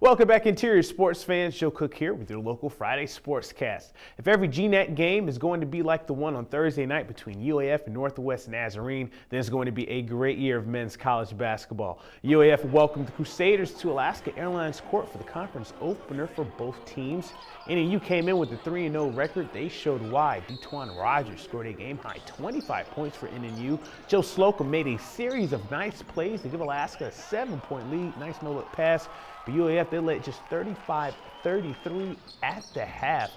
Welcome back, Interior Sports fans. Joe Cook here with your local Friday Sportscast. If every GNAC game is going to be like the one on Thursday night between UAF and Northwest Nazarene, then it's going to be a great year of men's college basketball. UAF welcomed the Crusaders to Alaska Airlines Court for the conference opener for both teams. NAU came in with a 3-0 record. They showed why. De'Twan Rogers scored a game-high 25 points for NAU. Joe Slocum made a series of nice plays to give Alaska a 7-point lead. Nice no-look pass. For UAF, they led just 35-33 at the half.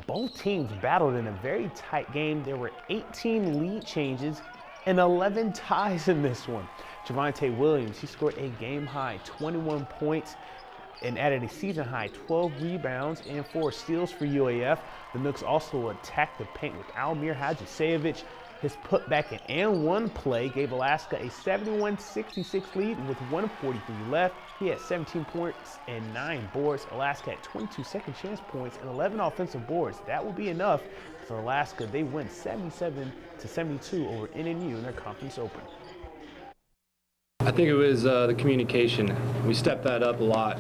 Both teams battled in a very tight game. There were 18 lead changes and 11 ties in this one. Javonte Williams, he scored a game-high 21 points and added a season-high 12 rebounds and 4 steals for UAF. The Nooks also attacked the paint with Almir Hadjisevich. His putback and one play gave Alaska a 71-66 lead with 1:43 left. He had 17 points and 9 boards. Alaska had 22 second chance points and 11 offensive boards. That will be enough for Alaska. They win 77-72 over NNU in their conference opener. I think it was the communication. We stepped that up a lot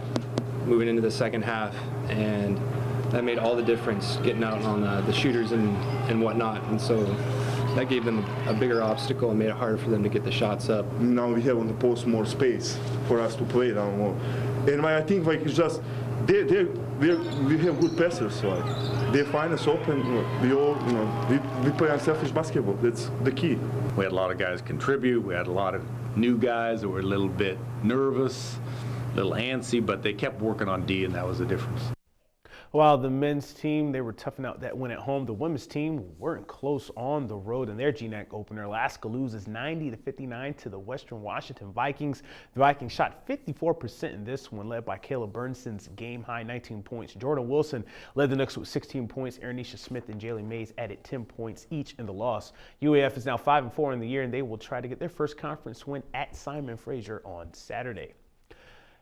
moving into the second half, and that made all the difference, getting out on the shooters and whatnot. And so that gave them a bigger obstacle and made it harder for them to get the shots up. Now we have on the post more space for us to play now more. And I think like it's just we have good passers, so like they find us open. We all we play unselfish basketball. That's the key. We had a lot of guys contribute. We had a lot of new guys that were a little bit nervous, a little antsy, but they kept working on D, and that was the difference. While the men's team, they were toughing out that win at home, the women's team weren't close on the road in their GNAC opener. Alaska loses 90-59 to the Western Washington Vikings. The Vikings shot 54% in this one, led by Kayla Bernson's game-high 19 points. Jordan Wilson led the Nooks with 16 points. Eranisha Smith and Jaylee Mays added 10 points each in the loss. UAF is now 5-4 in the year, and they will try to get their first conference win at Simon Fraser on Saturday.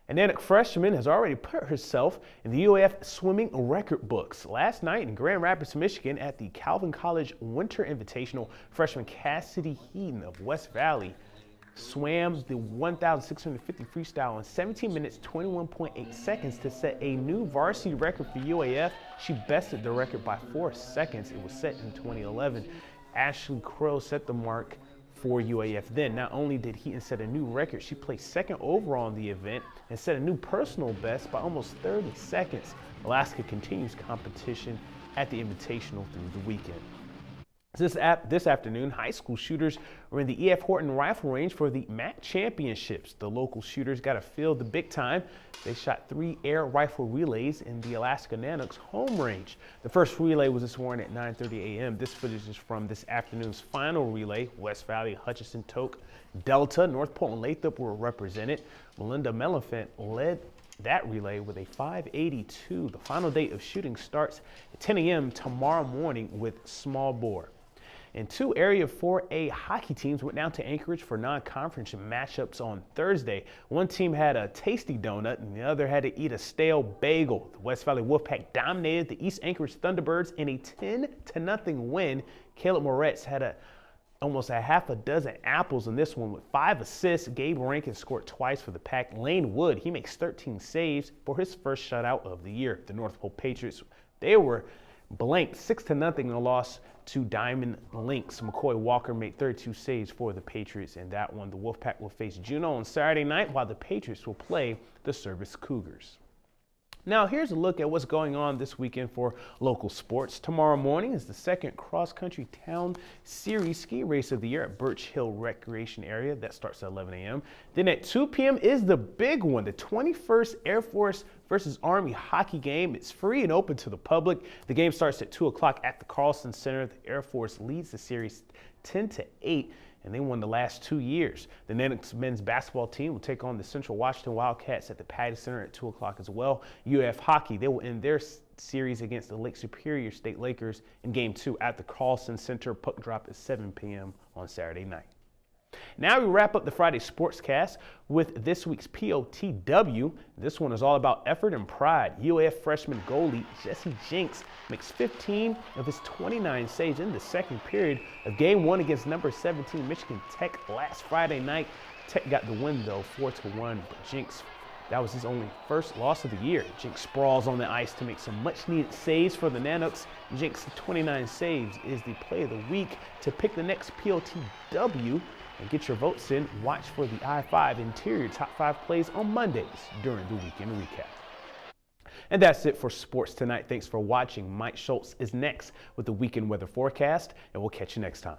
An Natick freshman has already put herself in the UAF swimming record books. Last night in Grand Rapids, Michigan at the Calvin College Winter Invitational, freshman Cassidy Heaton of West Valley swam the 1,650 freestyle in 17 minutes, 21.8 seconds to set a new varsity record for UAF. She bested the record by 4 seconds. It was set in 2011. Ashley Crow set the mark for UAF then. Not only did Heaton set a new record, she placed second overall in the event and set a new personal best by almost 30 seconds. Alaska continues competition at the Invitational through the weekend. This afternoon, high school shooters were in the E.F. Horton Rifle Range for the MAC Championships. The local shooters got to feel the big time. They shot 3 air rifle relays in the Alaska Nanooks home range. The first relay was this morning at 9:30 a.m. This footage is from this afternoon's final relay. West Valley, Hutchinson, Tok, Delta, North Portland, Lathrop were represented. Melinda Mellifant led that relay with a 5:82. The final date of shooting starts at 10 a.m. tomorrow morning with small bore. And 2 Area 4A hockey teams went down to Anchorage for non-conference matchups on Thursday. One team had a tasty donut and the other had to eat a stale bagel. The West Valley Wolfpack dominated the East Anchorage Thunderbirds in a 10-0 win. Caleb Moretz had almost a half a dozen apples in this one with 5 assists. Gabe Rankin scored twice for the Pack. Lane Wood, he makes 13 saves for his first shutout of the year. The North Pole Patriots, they were blanked 6-0 in a loss to Diamond Lynx. McCoy Walker made 32 saves for the Patriots in that one. The Wolfpack will face Juneau on Saturday night, while the Patriots will play the Service Cougars. Now, here's a look at what's going on this weekend for local sports. Tomorrow morning is the second cross-country town series ski race of the year at Birch Hill Recreation Area. That starts at 11 a.m. Then at 2 p.m. is the big one, the 21st Air Force versus Army hockey game. It's free and open to the public. The game starts at 2 o'clock at the Carlson Center. The Air Force leads the series 10-8. And they won the last 2 years. The Natick men's basketball team will take on the Central Washington Wildcats at the Patty Center at 2 o'clock as well. UF hockey, they will end their series against the Lake Superior State Lakers in Game 2 at the Carlson Center. Puck drop at 7 p.m. on Saturday night. Now we wrap up the Friday Sportscast with this week's POTW. This one is all about effort and pride. UAF freshman goalie Jesse Jenks makes 15 of his 29 saves in the second period of Game 1 against number 17 Michigan Tech last Friday night. Tech got the win though, 4-1, but Jenks That was his only first loss of the year. Jinx sprawls on the ice to make some much-needed saves for the Nanooks. Jinx's 29 saves is the play of the week. To pick the next PLTW and get your votes in, watch for the I-5 Interior Top 5 plays on Mondays during the Weekend Recap. And that's it for sports tonight. Thanks for watching. Mike Schultz is next with the weekend weather forecast, and we'll catch you next time.